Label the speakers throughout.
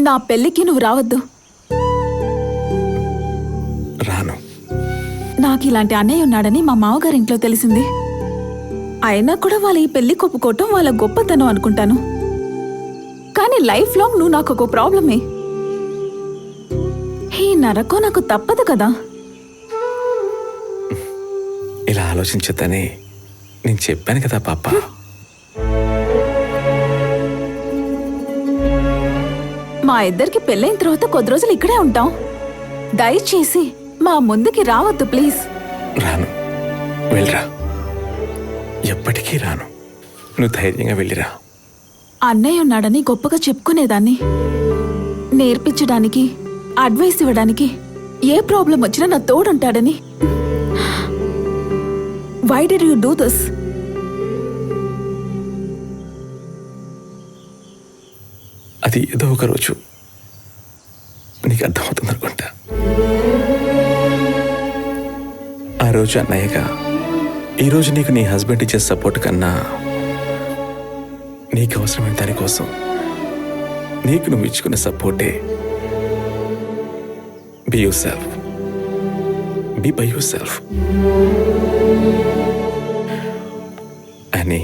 Speaker 1: నా పెళ్లికి నువ్వు రావద్దు.
Speaker 2: రాను.
Speaker 1: నాకు ఇలాంటి అన్నయ్య ఉన్నాడని మా మామగారింట్లో తెలిసింది. అయినా కూడా వాళ్ళ ఈ పెళ్లి కొప్పుకోవటం వాళ్ళ గొప్పతనం అనుకుంటాను. కానీ లైఫ్ లాంగ్ నువ్వు నాకు ఒక ప్రాబ్లమే. ఈ నరకం నాకు తప్పదు కదా.
Speaker 2: ఇలా ఆలోచించొద్దని నేను చెప్పాను కదా పాప.
Speaker 1: మా ఇద్దరికి పెళ్ళైన తర్వాత కొద్ది రోజులు ఇక్కడే ఉంటాం. దయచేసి మా ముందుకి రావద్దు ప్లీజ్.
Speaker 2: రాను, వెళ్ళరా. ఎప్పటికీ రాను. నువ్వు ధైర్యంగా వెళ్ళిరా.
Speaker 1: అన్నయ్య ఉన్నాడని గొప్పగా చెప్పుకునేదాన్ని. నేర్పించడానికి, అడ్వైస్ ఇవ్వడానికి, ఏ ప్రాబ్లం వచ్చినా నా తోడుంటాడని. Why did you do this?
Speaker 2: అది ఏదో ఒక రోజు నీకు అర్థమవుతుంది అనుకుంటా. ఆ రోజు అన్నయ్యగా ఈరోజు నీకు నీ హస్బెండ్ ఇచ్చే సపోర్ట్ కన్నా నీకు అవసరమైన దానికోసం నీకు నువ్వు ఇచ్చుకున్న సపోర్టే. Be yourself, be by yourself అని.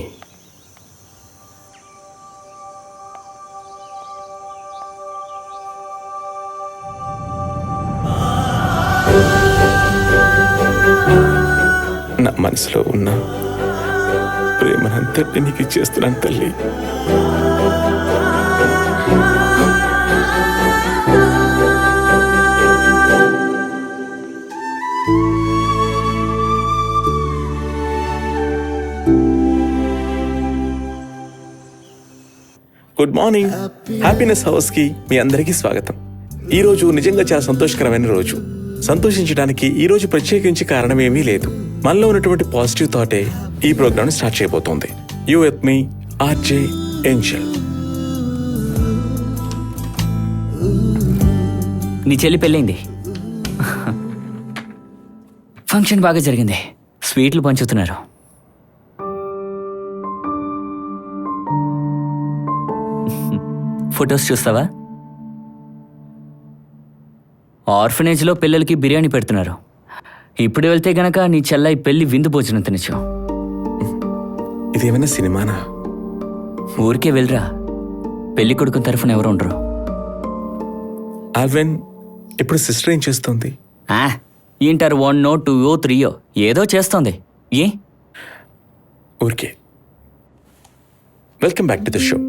Speaker 2: నా మనసులో ఉన్న ప్రేమనంతటి నీకు ఇచ్చేస్తున్నాను తల్లి. Good morning. హ్యాపీనెస్ హౌస్ కి మీ అందరికీ స్వాగతం. ఈ రోజు నిజంగా చాలా సంతోషకరమైన రోజు. సంతోషించడానికి ఈ రోజు ప్రత్యేకించి కారణం ఏమీ లేదు. మనలో ఉన్నటువంటి పాజిటివ్ థాటే ఈ ప్రోగ్రామ్ స్టార్ట్ చేయబోతోంది. You with me RJ Angel.
Speaker 3: నీ చెల్లి పెళ్ళైంది. ఫంక్షన్ బాగా జరిగింది. స్వీట్లు పంచుతున్నారు. ఫొటోస్ చూస్తావా? ఆర్ఫనేజ్లో పిల్లలకి బిర్యానీ పెడుతున్నారు. ఇప్పుడు వెళ్తే గనక నీ చెల్లాయి పెళ్లి విందు భోజనం తినచ్చు.
Speaker 2: ఇదేమైనా సినిమానా?
Speaker 3: ఊరికే వెళ్ళరా. పెళ్లి కొడుకు తరఫున ఎవరు ఉండరు.
Speaker 2: ఆల్వెన్, ఇప్పుడు సిస్టర్ ఏం చేస్తుంది?
Speaker 3: ఇంటర్ 1 2 3 ఏదో చేస్తోంది. ఏ
Speaker 2: ఊరికే. Welcome back to the show.